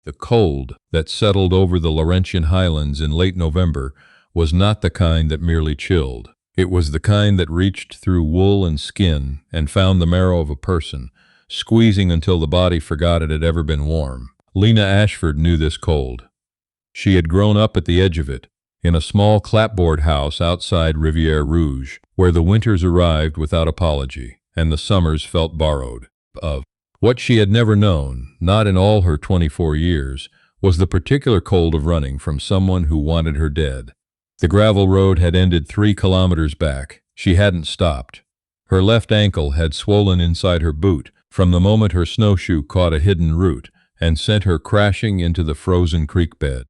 The cold that settled over the Laurentian highlands in late November was not the kind that merely chilled. It was the kind that reached through wool and skin and found the marrow of a person, squeezing until the body forgot it had ever been warm. Lena Ashford knew this cold. She had grown up at the edge of it, in a small clapboard house outside Rivière Rouge, where the winters arrived without apology, and the summers felt borrowed. What she had never known, not in all her 24 years, was the particular cold of running from someone who wanted her dead. The gravel road had ended 3 kilometers back. She hadn't stopped. Her left ankle had swollen inside her boot from the moment her snowshoe caught a hidden root and sent her crashing into the frozen creek bed.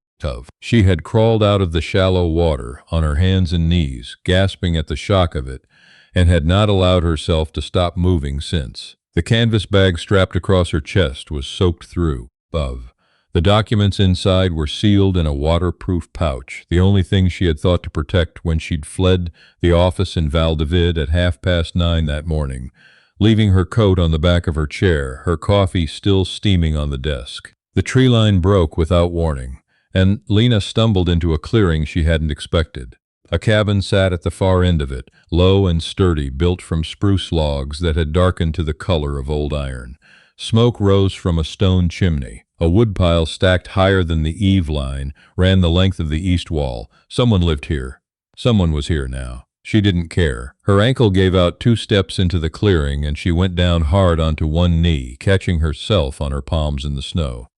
She had crawled out of the shallow water on her hands and knees, gasping at the shock of it, and had not allowed herself to stop moving since. The canvas bag strapped across her chest was soaked through. The documents inside were sealed in a waterproof pouch, the only thing she had thought to protect when she'd fled the office in Val David at 9:30 that morning, leaving her coat on the back of her chair, her coffee still steaming on the desk. The tree line broke without warning, and Lena stumbled into a clearing she hadn't expected. A cabin sat at the far end of it, low and sturdy, built from spruce logs that had darkened to the color of old iron. Smoke rose from a stone chimney. A woodpile stacked higher than the eave line ran the length of the east wall. Someone lived here. Someone was here now. She didn't care. Her ankle gave out 2 steps into the clearing, and she went down hard onto one knee, catching herself on her palms in the snow.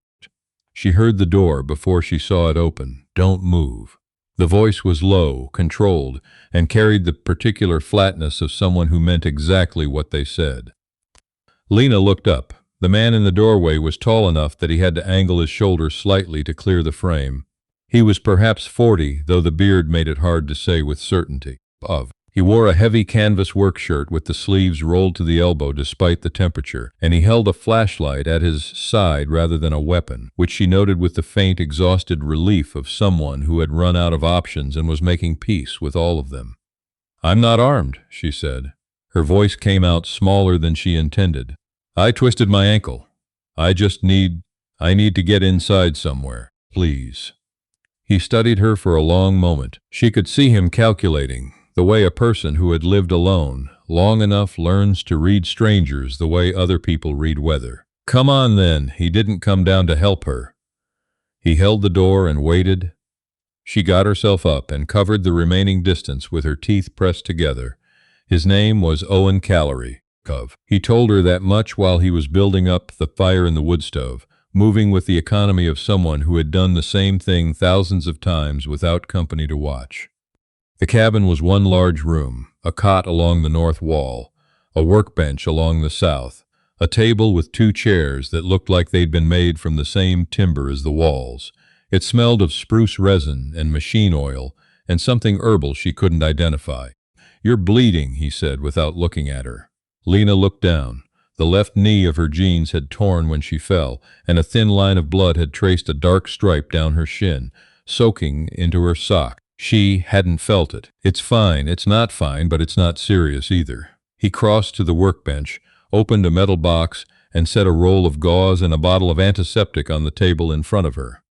She heard the door before she saw it open. "Don't move." The voice was low, controlled, and carried the particular flatness of someone who meant exactly what they said. Lena looked up. The man in the doorway was tall enough that he had to angle his shoulders slightly to clear the frame. He was perhaps 40, though the beard made it hard to say with certainty. He wore a heavy canvas work shirt with the sleeves rolled to the elbow despite the temperature, and he held a flashlight at his side rather than a weapon, which she noted with the faint, exhausted relief of someone who had run out of options and was making peace with all of them. "I'm not armed," she said. Her voice came out smaller than she intended. "I twisted my ankle. I need to get inside somewhere. Please." He studied her for a long moment. She could see him calculating, the way a person who had lived alone long enough learns to read strangers the way other people read weather. "Come on then." He didn't come down to help her. He held the door and waited. She got herself up and covered the remaining distance with her teeth pressed together. His name was Owen Callery. He told her that much while he was building up the fire in the wood stove, moving with the economy of someone who had done the same thing thousands of times without company to watch. The cabin was one large room, a cot along the north wall, a workbench along the south, a table with 2 chairs that looked like they'd been made from the same timber as the walls. It smelled of spruce resin and machine oil and something herbal she couldn't identify. "You're bleeding," he said without looking at her. Lena looked down. The left knee of her jeans had torn when she fell, and a thin line of blood had traced a dark stripe down her shin, soaking into her sock. She hadn't felt it. "It's fine. It's not fine, but it's not serious either." He crossed to the workbench, opened a metal box, and set a roll of gauze and a bottle of antiseptic on the table in front of her.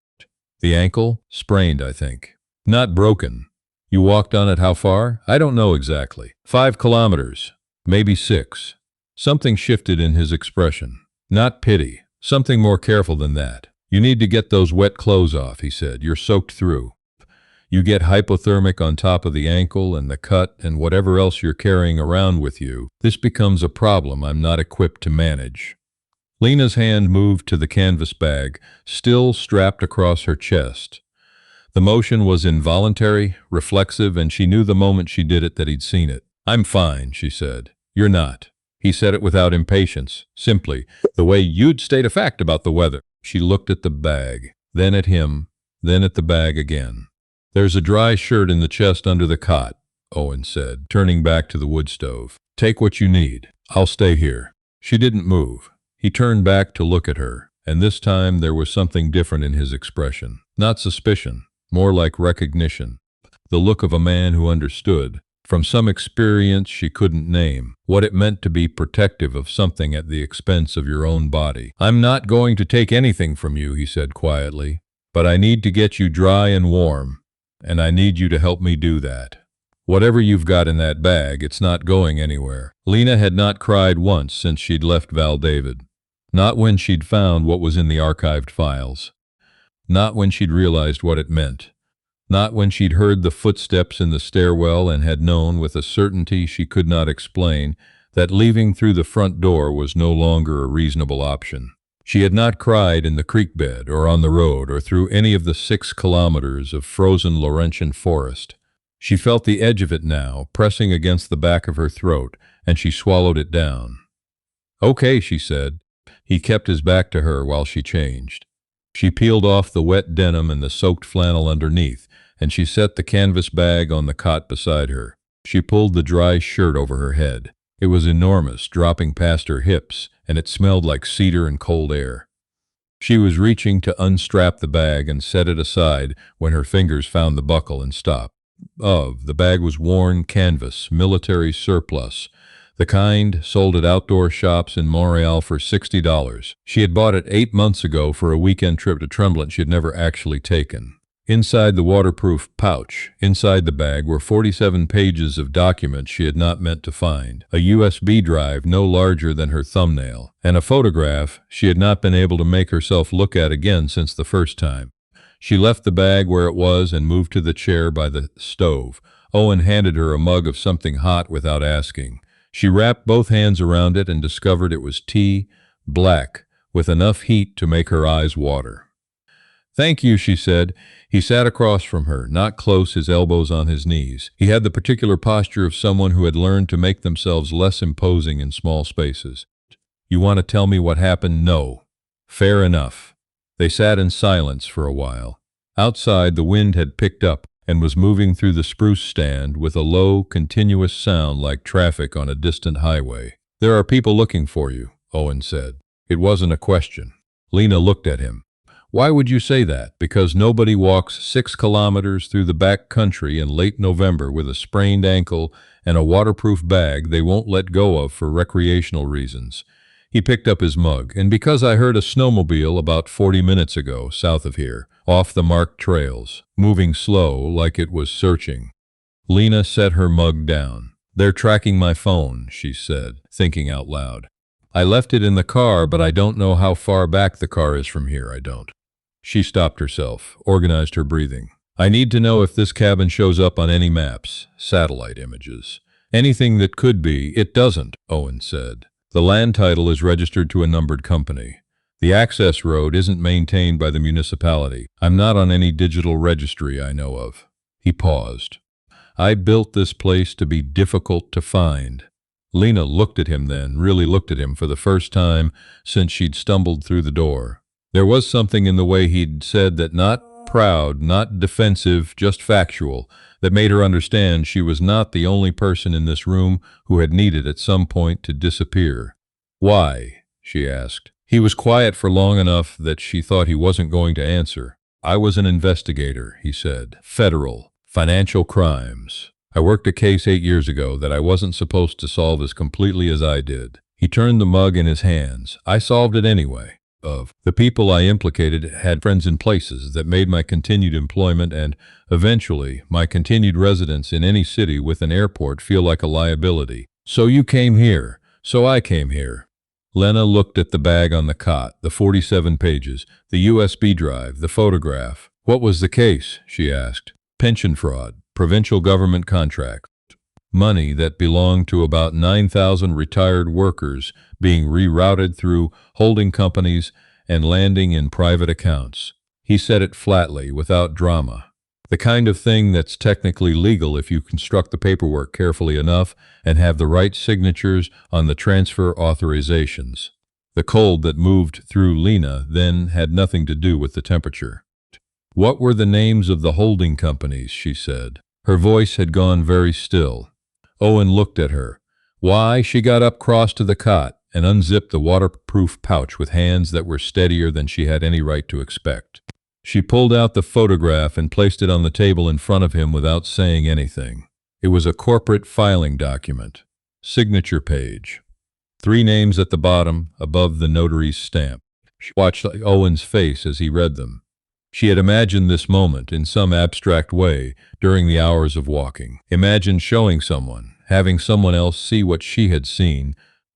"The ankle? Sprained, I think." "Not broken." "You walked on it how far?" "I don't know exactly. 5 kilometers. Maybe 6. Something shifted in his expression. Not pity. Something more careful than that. "You need to get those wet clothes off," he said. "You're soaked through. You get hypothermic on top of the ankle and the cut and whatever else you're carrying around with you. This becomes a problem I'm not equipped to manage." Lena's hand moved to the canvas bag, still strapped across her chest. The motion was involuntary, reflexive, and she knew the moment she did it that he'd seen it. "I'm fine," she said. "You're not." He said it without impatience, simply, the way you'd state a fact about the weather. She looked at the bag, then at him, then at the bag again. "There's a dry shirt in the chest under the cot," Owen said, turning back to the wood stove. "Take what you need. I'll stay here." She didn't move. He turned back to look at her, and this time there was something different in his expression. Not suspicion, more like recognition. The look of a man who understood. from some experience she couldn't name, what it meant to be protective of something at the expense of your own body. "I'm not going to take anything from you," he said quietly, "but I need to get you dry and warm, and I need you to help me do that. Whatever you've got in that bag, it's not going anywhere." Lena had not cried once since she'd left Val David. Not when she'd found what was in the archived files. Not when she'd realized what it meant. Not when she'd heard the footsteps in the stairwell and had known with a certainty she could not explain that leaving through the front door was no longer a reasonable option. She had not cried in the creek bed or on the road or through any of the 6 kilometers of frozen Laurentian forest. She felt the edge of it now, pressing against the back of her throat, and she swallowed it down. "Okay," she said. He kept his back to her while she changed. She peeled off the wet denim and the soaked flannel underneath, and she set the canvas bag on the cot beside her. She pulled the dry shirt over her head. It was enormous, dropping past her hips, and it smelled like cedar and cold air. She was reaching to unstrap the bag and set it aside when her fingers found the buckle and stopped. The bag was worn canvas, military surplus, the kind sold at outdoor shops in Montreal for $60. She had bought it 8 months ago for a weekend trip to Tremblant she had never actually taken. Inside the waterproof pouch, inside the bag, were 47 pages of documents she had not meant to find, a USB drive no larger than her thumbnail, and a photograph she had not been able to make herself look at again since the first time. She left the bag where it was and moved to the chair by the stove. Owen handed her a mug of something hot without asking. She wrapped both hands around it and discovered it was tea, black, with enough heat to make her eyes water. "Thank you," she said. He sat across from her, not close, his elbows on his knees. He had the particular posture of someone who had learned to make themselves less imposing in small spaces. "You want to tell me what happened?" "No." "Fair enough." They sat in silence for a while. Outside, the wind had picked up and was moving through the spruce stand with a low, continuous sound like traffic on a distant highway. "There are people looking for you," Owen said. It wasn't a question. Lena looked at him. "Why would you say that?" "Because nobody walks 6 kilometers through the back country in late November with a sprained ankle and a waterproof bag they won't let go of for recreational reasons." He picked up his mug. "And because I heard a snowmobile about 40 minutes ago, south of here, off the marked trails, moving slow like it was searching." Lena set her mug down. "They're tracking my phone," she said, thinking out loud. "I left it in the car, but I don't know how far back the car is from here, I don't." She stopped herself, organized her breathing. "I need to know if this cabin shows up on any maps, satellite images. Anything that could be." "It doesn't," Owen said. "The land title is registered to a numbered company. The access road isn't maintained by the municipality. I'm not on any digital registry I know of." He paused. "I built this place to be difficult to find." Lena looked at him then, really looked at him for the first time since she'd stumbled through the door. There was something in the way he'd said that, not proud, not defensive, just factual, that made her understand she was not the only person in this room who had needed at some point to disappear. "Why?" she asked. He was quiet for long enough that she thought he wasn't going to answer. "I was an investigator," he said. "Federal, financial crimes. I worked a case 8 years ago that I wasn't supposed to solve as completely as I did." He turned the mug in his hands. "I solved it anyway. The people I implicated had friends in places that made my continued employment and, eventually, my continued residence in any city with an airport feel like a liability. So you came here. So I came here." Lena looked at the bag on the cot, the 47 pages, the USB drive, the photograph. "What was the case?" she asked. "Pension fraud, provincial government contract. Money that belonged to about 9,000 retired workers being rerouted through holding companies and landing in private accounts." He said it flatly, without drama. "The kind of thing that's technically legal if you construct the paperwork carefully enough and have the right signatures on the transfer authorizations." The cold that moved through Lena then had nothing to do with the temperature. "What were the names of the holding companies?" she said. Her voice had gone very still. Owen looked at her. "Why?" She got up, crossed to the cot, and unzipped the waterproof pouch with hands that were steadier than she had any right to expect. She pulled out the photograph and placed it on the table in front of him without saying anything. It was a corporate filing document. Signature page. 3 names at the bottom, above the notary's stamp. She watched Owen's face as he read them. She had imagined this moment in some abstract way during the hours of walking. Imagined showing someone, having someone else see what she had seen,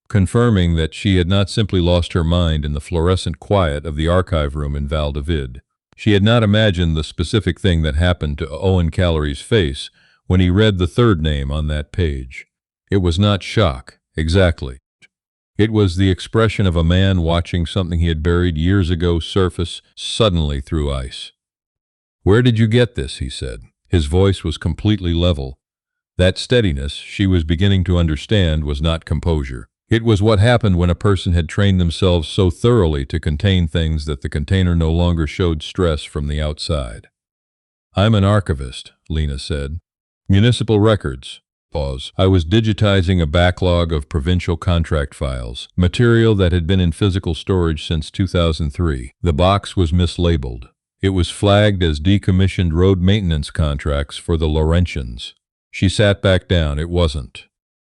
confirming that she had not simply lost her mind in the fluorescent quiet of the archive room in Val David. She had not imagined the specific thing that happened to Owen Callery's face when he read the 3rd name on that page. It was not shock, exactly. It was the expression of a man watching something he had buried years ago surface suddenly through ice. "Where did you get this?" he said. His voice was completely level. That steadiness, she was beginning to understand, was not composure. It was what happened when a person had trained themselves so thoroughly to contain things that the container no longer showed stress from the outside. "I'm an archivist," Lena said. "Municipal records." Pause. "I was digitizing a backlog of provincial contract files, material that had been in physical storage since 2003. The box was mislabeled. It was flagged as decommissioned road maintenance contracts for the Laurentians." She sat back down. It wasn't.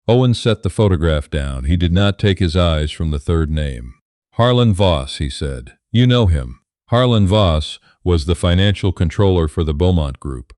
Owen set the photograph down. He did not take his eyes from the 3rd name. "Harlan Voss," he said. "You know him." Harlan Voss was the financial controller for the Beaumont Group.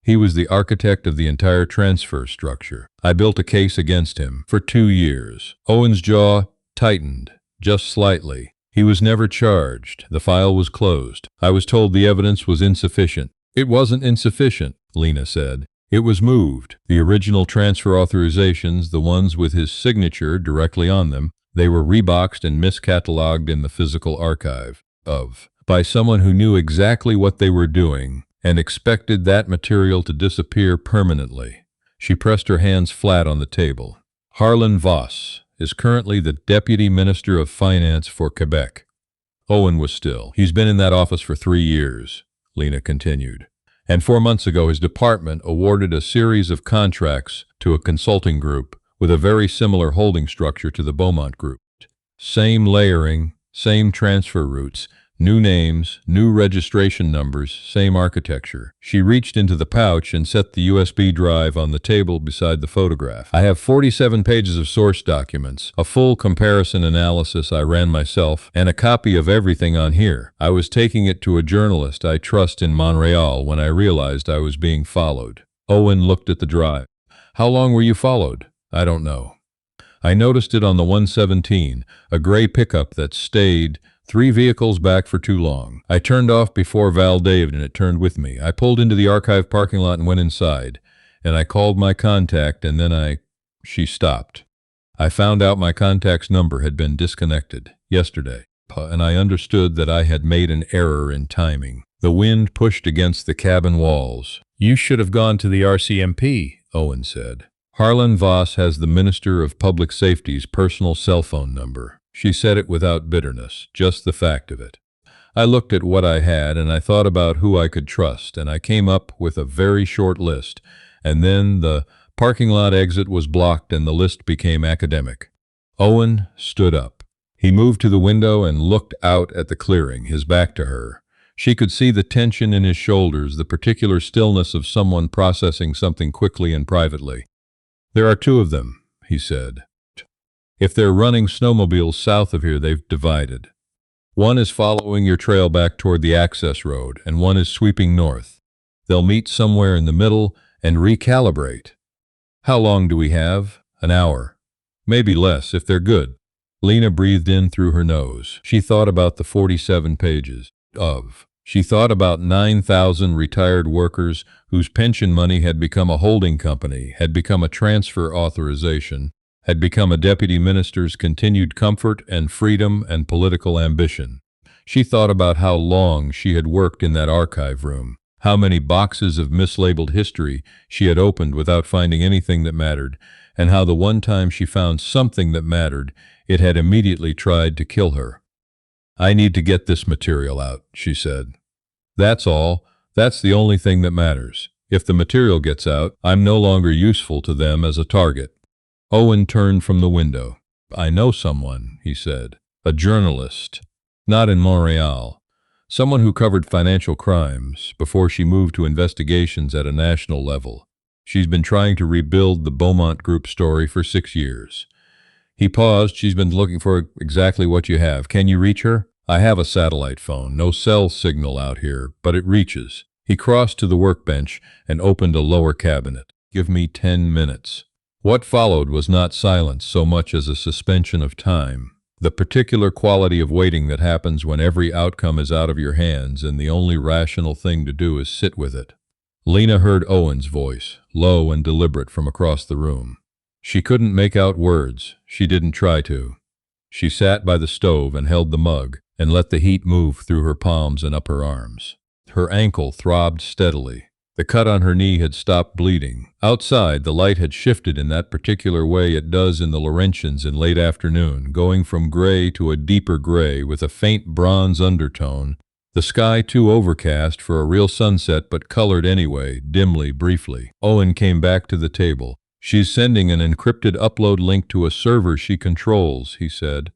He was the architect of the entire transfer structure. I built a case against him for 2 years. Owen's jaw tightened, just slightly. He was never charged. The file was closed. I was told the evidence was insufficient. It wasn't insufficient, Lena said. It was moved. The original transfer authorizations, the ones with his signature directly on them, they were reboxed and miscatalogued in the physical archive by someone who knew exactly what they were doing and expected that material to disappear permanently. She pressed her hands flat on the table. "Harlan Voss is currently the Deputy Minister of Finance for Quebec." Owen was still. "He's been in that office for 3 years, Lena continued. "And 4 months ago his department awarded a series of contracts to a consulting group with a very similar holding structure to the Beaumont Group. Same layering, same transfer routes, new names, new registration numbers, same architecture." She reached into the pouch and set the USB drive on the table beside the photograph. "I have 47 pages of source documents, a full comparison analysis I ran myself, and a copy of everything on here. I was taking it to a journalist I trust in Montreal when I realized I was being followed." Owen looked at the drive. "How long were you followed?" "I don't know. I noticed it on the 117, a gray pickup that stayed 3 vehicles back for too long. I turned off before Val David and it turned with me. I pulled into the archive parking lot and went inside, and I called my contact and then She stopped. "I found out my contact's number had been disconnected yesterday, and I understood that I had made an error in timing." The wind pushed against the cabin walls. "You should have gone to the RCMP," Owen said. "Harlan Voss has the Minister of Public Safety's personal cell phone number." She said it without bitterness, just the fact of it. "I looked at what I had and I thought about who I could trust, and I came up with a very short list, and then the parking lot exit was blocked and the list became academic." Owen stood up. He moved to the window and looked out at the clearing, his back to her. She could see the tension in his shoulders, the particular stillness of someone processing something quickly and privately. "There are 2 of them," he said. "If they're running snowmobiles south of here, they've divided. One is following your trail back toward the access road, and one is sweeping north. They'll meet somewhere in the middle and recalibrate." "How long do we have?" "An hour. Maybe less, if they're good." Lena breathed in through her nose. She thought about the 47 pages. She thought about 9,000 retired workers whose pension money had become a holding company, had become a transfer authorization, had become a deputy minister's continued comfort and freedom and political ambition. She thought about how long she had worked in that archive room, how many boxes of mislabeled history she had opened without finding anything that mattered, and how the one time she found something that mattered, it had immediately tried to kill her. "I need to get this material out," she said. "That's all. That's the only thing that matters. If the material gets out, I'm no longer useful to them as a target." Owen turned from the window. "I know someone," he said. "A journalist. Not in Montreal. Someone who covered financial crimes before she moved to investigations at a national level. She's been trying to rebuild the Beaumont Group story for 6 years. He paused. She's been looking for exactly what you have. Can you reach her? I have a satellite phone. No cell signal out here, but it reaches. He crossed to the workbench and opened a lower cabinet. Give me 10 minutes. What followed was not silence so much as a suspension of time. The particular quality of waiting that happens when every outcome is out of your hands and the only rational thing to do is sit with it. Lena heard Owen's voice, low and deliberate from across the room. She couldn't make out words. She didn't try to. She sat by the stove and held the mug and let the heat move through her palms and up her arms. Her ankle throbbed steadily. The cut on her knee had stopped bleeding. Outside, the light had shifted in that particular way it does in the Laurentians in late afternoon, going from gray to a deeper gray with a faint bronze undertone. The sky too overcast for a real sunset, but colored anyway, dimly, briefly. Owen came back to the table. She's sending an encrypted upload link to a server she controls, he said.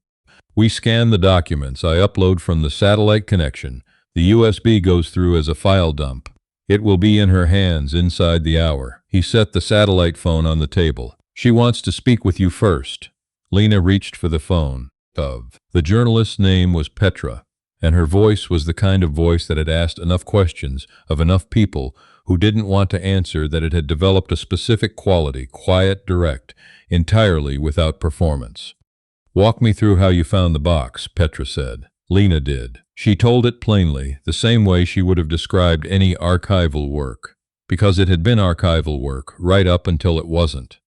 We scan the documents I upload from the satellite connection. The USB goes through as a file dump. It will be in her hands inside the hour. He set the satellite phone on the table. She wants to speak with you first. Lena reached for the phone. The journalist's name was Petra, and her voice was the kind of voice that had asked enough questions of enough people who didn't want to answer that it had developed a specific quality, quiet, direct, entirely without performance. Walk me through how you found the box, Petra said. Lena did. She told it plainly, the same way she would have described any archival work, because it had been archival work right up until it wasn't.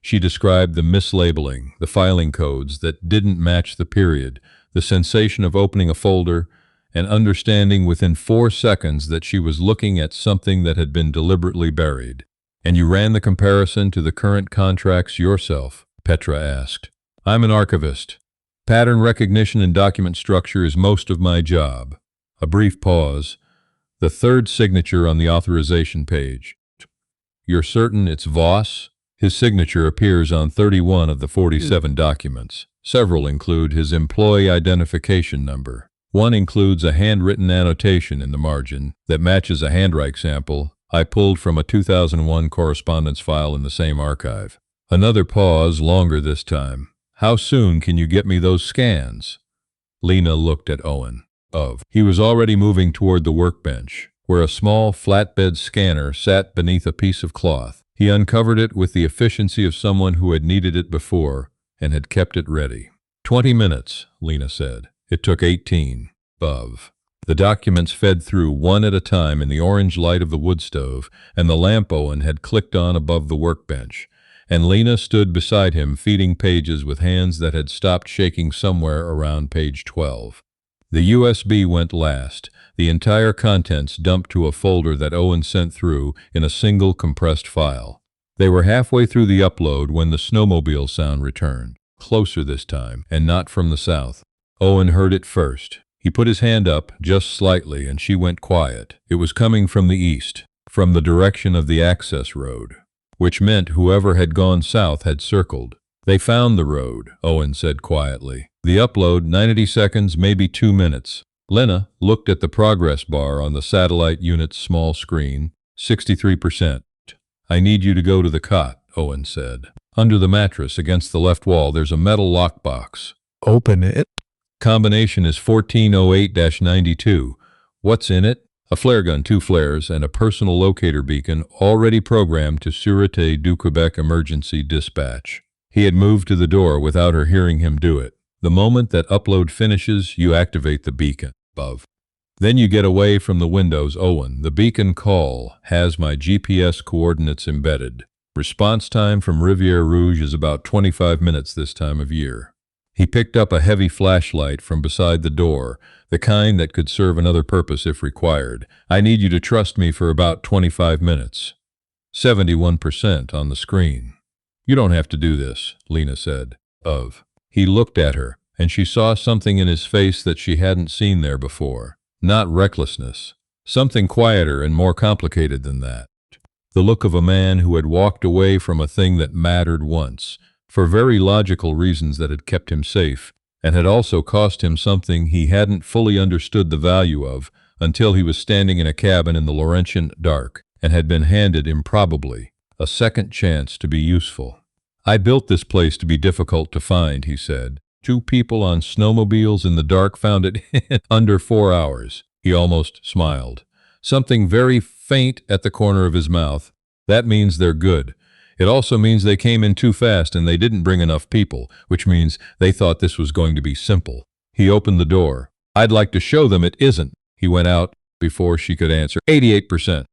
She described the mislabeling, the filing codes that didn't match the period, the sensation of opening a folder, and understanding within 4 seconds that she was looking at something that had been deliberately buried. And you ran the comparison to the current contracts yourself? Petra asked. I'm an archivist. Pattern recognition and document structure is most of my job. A brief pause. The third signature on the authorization page. You're certain it's Voss? His signature appears on 31 of the 47 documents. Several include his employee identification number. One includes a handwritten annotation in the margin that matches a handwrite sample I pulled from a 2001 correspondence file in the same archive. Another pause, longer this time. How soon can you get me those scans? Lena looked at Owen. He was already moving toward the workbench, where a small flatbed scanner sat beneath a piece of cloth. He uncovered it with the efficiency of someone who had needed it before and had kept it ready. 20 minutes, Lena said. It took 18. The documents fed through one at a time in the orange light of the wood stove, and the lamp Owen had clicked on above the workbench. And Lena stood beside him, feeding pages with hands that had stopped shaking somewhere around page 12. The USB went last, the entire contents dumped to a folder that Owen sent through in a single compressed file. They were halfway through the upload when the snowmobile sound returned, closer this time, and not from the south. Owen heard it first. He put his hand up, just slightly, and she went quiet. It was coming from the east, from the direction of the access road, which meant whoever had gone south had circled. They found the road, Owen said quietly. The upload, 90 seconds, maybe 2 minutes. Lena looked at the progress bar on the satellite unit's small screen. 63%. I need you to go to the cot, Owen said. Under the mattress, against the left wall, there's a metal lockbox. Open it. Combination is 1408-92. What's in it? A flare gun, 2 flares, and a personal locator beacon already programmed to Sûreté du Quebec emergency dispatch. He had moved to the door without her hearing him do it. The moment that upload finishes, you activate the beacon. Then you get away from the windows, Owen. The beacon call has my GPS coordinates embedded. Response time from Rivière Rouge is about 25 minutes this time of year. He picked up a heavy flashlight from beside the door, the kind that could serve another purpose if required. I need you to trust me for about 25 minutes. 71% on the screen. You don't have to do this, Lena said. He looked at her, and she saw something in his face that she hadn't seen there before. Not recklessness. Something quieter and more complicated than that. The look of a man who had walked away from a thing that mattered once, for very logical reasons that had kept him safe, and had also cost him something he hadn't fully understood the value of until he was standing in a cabin in the Laurentian dark, and had been handed improbably a second chance to be useful. I built this place to be difficult to find, he said. 2 people on snowmobiles in the dark found it in under 4 hours. He almost smiled. Something very faint at the corner of his mouth. That means they're good. It also means they came in too fast and they didn't bring enough people, which means they thought this was going to be simple. He opened the door. I'd like to show them it isn't. He went out before she could answer. 88%.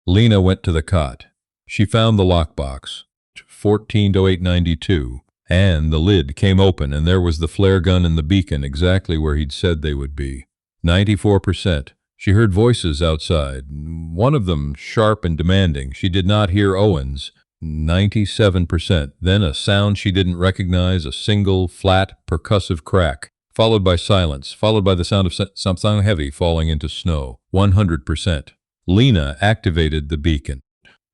Lena went to the cot. She found the lockbox, 14-892, and the lid came open and there was the flare gun and the beacon exactly where he'd said they would be. 94%. She heard voices outside, one of them sharp and demanding. She did not hear Owen's. 97%. Then a sound she didn't recognize, a single, flat, percussive crack, followed by silence, followed by the sound of something heavy falling into snow. 100%. Lena activated the beacon.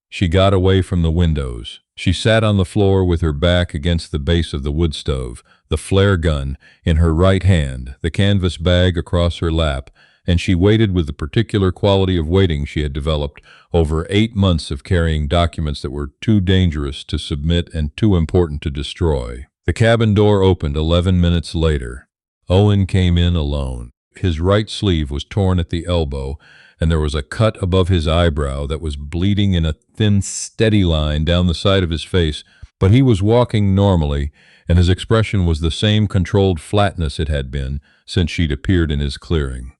She got away from the windows. She sat on the floor with her back against the base of the wood stove, the flare gun in her right hand, the canvas bag across her lap, and she waited with the particular quality of waiting she had developed over 8 months of carrying documents that were too dangerous to submit and too important to destroy. The cabin door opened 11 minutes later. Owen came in alone. His right sleeve was torn at the elbow, and there was a cut above his eyebrow that was bleeding in a thin, steady line down the side of his face, but he was walking normally, and his expression was the same controlled flatness it had been since she'd appeared in his clearing.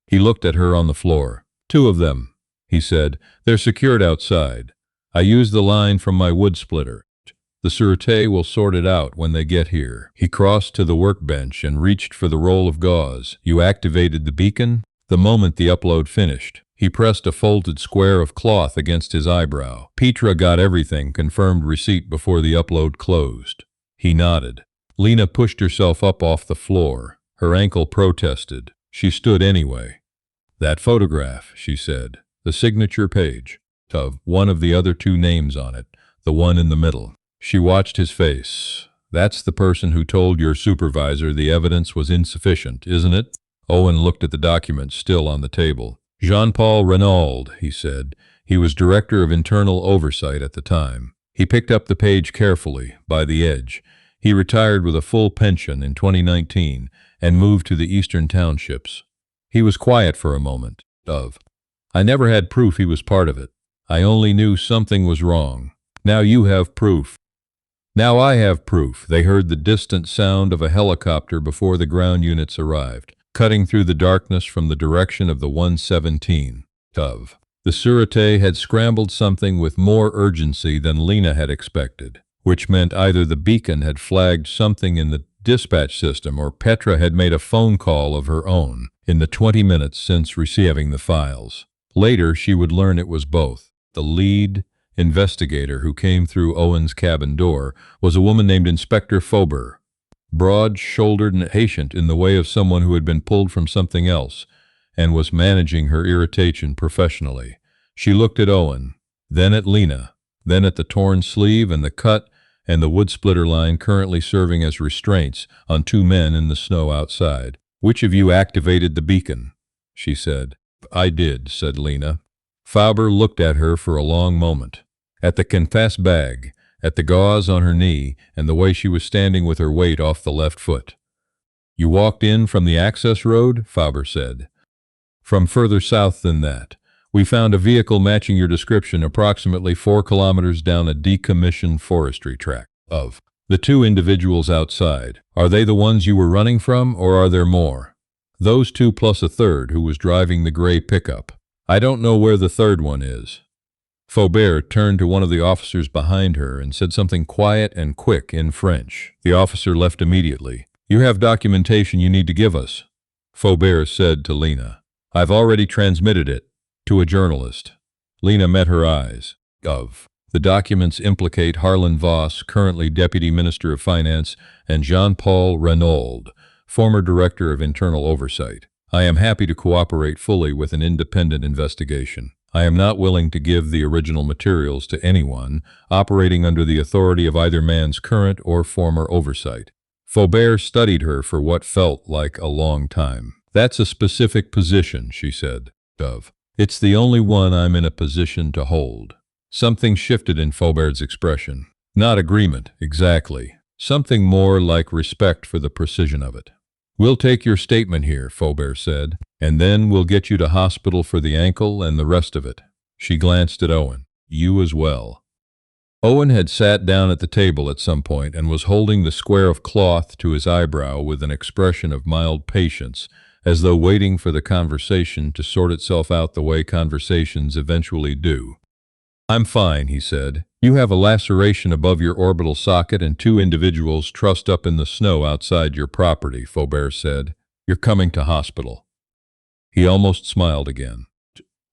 He looked at her on the floor. 2 of them, he said. They're secured outside. I used the line from my wood splitter. The sûreté will sort it out when they get here. He crossed to the workbench and reached for the roll of gauze. You activated the beacon? The moment the upload finished, he pressed a folded square of cloth against his eyebrow. Petra got everything, confirmed receipt before the upload closed. He nodded. Lena pushed herself up off the floor. Her ankle protested. She stood anyway. That photograph, she said, the signature page, of one of the other 2 names on it, the one in the middle. She watched his face. That's the person who told your supervisor the evidence was insufficient, isn't it? Owen looked at the document still on the table. Jean-Paul Renaud, he said. He was director of internal oversight at the time. He picked up the page carefully, by the edge. He retired with a full pension in 2019 and moved to the eastern townships. He was quiet for a moment. I never had proof he was part of it. I only knew something was wrong. Now you have proof. Now I have proof. They heard the distant sound of a helicopter before the ground units arrived, cutting through the darkness from the direction of the 117. The sûreté had scrambled something with more urgency than Lena had expected, which meant either the beacon had flagged something in the dispatch system or Petra had made a phone call of her own in the 20 minutes since receiving the files. Later, she would learn it was both. The lead investigator who came through Owen's cabin door was a woman named Inspector Fauber, broad-shouldered and patient in the way of someone who had been pulled from something else and was managing her irritation professionally. She looked at Owen, then at Lena, then at the torn sleeve and the cut and the wood splitter line currently serving as restraints on 2 men in the snow outside. Which of you activated the beacon? She said. I did, said Lena. Fauber looked at her for a long moment, at the confess bag, at the gauze on her knee, and the way she was standing with her weight off the left foot. You walked in from the access road? Fauber said. From further south than that. We found a vehicle matching your description approximately 4 kilometers down a decommissioned forestry tract. Of the 2 individuals outside, are they the ones you were running from, or are there more? Those 2 plus a third who was driving the gray pickup. I don't know where the third one is. Fauber turned to one of the officers behind her and said something quiet and quick in French. The officer left immediately. You have documentation you need to give us, Fauber said to Lena. I've already transmitted it to a journalist. Lena met her eyes. The documents implicate Harlan Voss, currently Deputy Minister of Finance, and Jean-Paul Renaud, former Director of Internal Oversight. I am happy to cooperate fully with an independent investigation. I am not willing to give the original materials to anyone operating under the authority of either man's current or former oversight. Fauber studied her for what felt like a long time. That's a specific position, she said. It's the only one I'm in a position to hold. Something shifted in Faubert's expression. Not agreement, exactly. Something more like respect for the precision of it. "We'll take your statement here," Faubert said, "and then we'll get you to hospital for the ankle and the rest of it." She glanced at Owen. "You as well." Owen had sat down at the table at some point and was holding the square of cloth to his eyebrow with an expression of mild patience, as though waiting for the conversation to sort itself out the way conversations eventually do. "I'm fine," he said. "You have a laceration above your orbital socket and 2 individuals trussed up in the snow outside your property," Faubert said. "You're coming to hospital." He almost smiled again.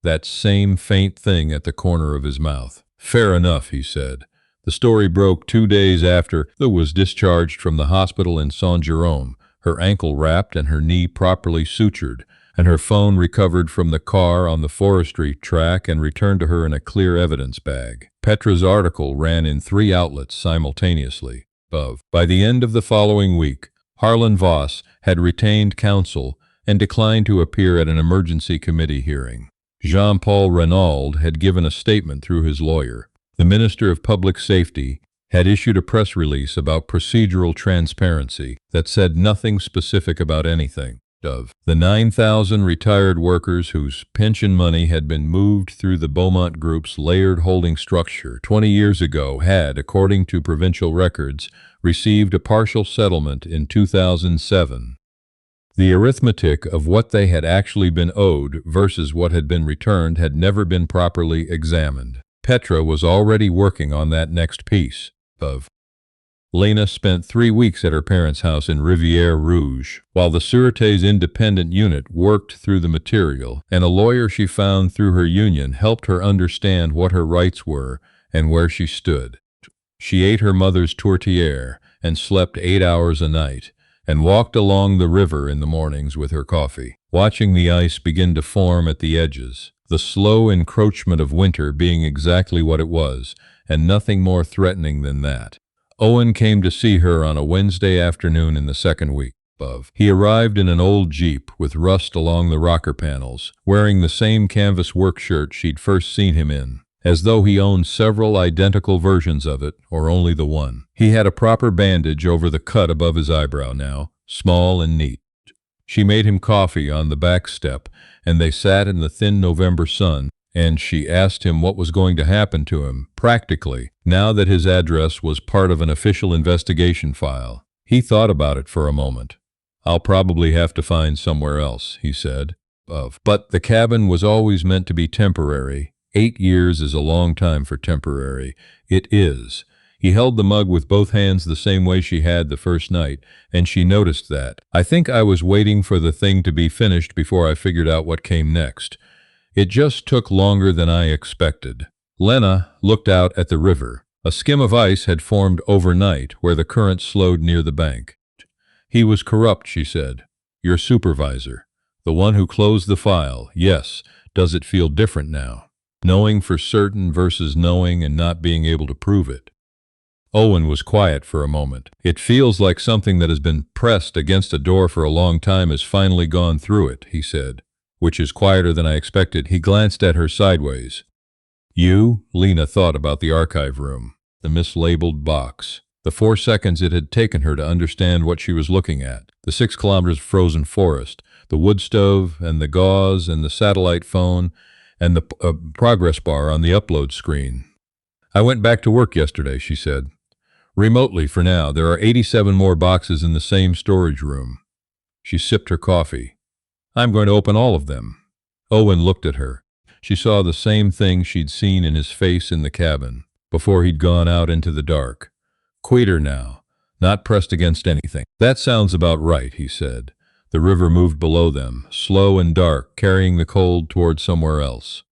That same faint thing at the corner of his mouth. "Fair enough," he said. The story broke 2 days after Lena was discharged from the hospital in Saint-Jérôme, her ankle wrapped and her knee properly sutured, and her phone recovered from the car on the forestry track and returned to her in a clear evidence bag. Petra's article ran in 3 outlets simultaneously. By the end of the following week, Harlan Voss had retained counsel and declined to appear at an emergency committee hearing. Jean-Paul Renaud had given a statement through his lawyer. The Minister of Public Safety had issued a press release about procedural transparency that said nothing specific about anything. The 9,000 retired workers whose pension money had been moved through the Beaumont Group's layered holding structure 20 years ago had, according to provincial records, received a partial settlement in 2007. The arithmetic of what they had actually been owed versus what had been returned had never been properly examined. Petra was already working on that next piece. Lena spent 3 weeks at her parents' house in Rivière Rouge, while the Sûreté's independent unit worked through the material, and a lawyer she found through her union helped her understand what her rights were and where she stood. She ate her mother's tourtière and slept 8 hours a night, and walked along the river in the mornings with her coffee, watching the ice begin to form at the edges, the slow encroachment of winter being exactly what it was, and nothing more threatening than that. Owen came to see her on a Wednesday afternoon in the second week. He arrived in an old Jeep with rust along the rocker panels, wearing the same canvas work shirt she'd first seen him in, as though he owned several identical versions of it, or only the one. He had a proper bandage over the cut above his eyebrow now, small and neat. She made him coffee on the back step, and they sat in the thin November sun, and she asked him what was going to happen to him, practically, now that his address was part of an official investigation file. He thought about it for a moment. "I'll probably have to find somewhere else," he said. But the cabin was always meant to be temporary. 8 years is a long time for temporary. It is. He held the mug with both hands the same way she had the first night, and she noticed that. "I think I was waiting for the thing to be finished before I figured out what came next. It just took longer than I expected." Lena looked out at the river. A skim of ice had formed overnight where the current slowed near the bank. "He was corrupt," she said. "Your supervisor. The one who closed the file. Yes. Does it feel different now? Knowing for certain versus knowing and not being able to prove it." Owen was quiet for a moment. "It feels like something that has been pressed against a door for a long time has finally gone through it," he said. "Which is quieter than I expected." He glanced at her sideways. "You?" Lena thought about the archive room, the mislabelled box, the 4 seconds it had taken her to understand what she was looking at, the 6 kilometers of frozen forest, the wood stove and the gauze and the satellite phone and the progress bar on the upload screen. "I went back to work yesterday," she said. "Remotely for now. There are 87 more boxes in the same storage room." She sipped her coffee. "I'm going to open all of them." Owen looked at her. She saw the same thing she'd seen in his face in the cabin, before he'd gone out into the dark. Quieter now, not pressed against anything. "That sounds about right," he said. The river moved below them, slow and dark, carrying the cold toward somewhere else.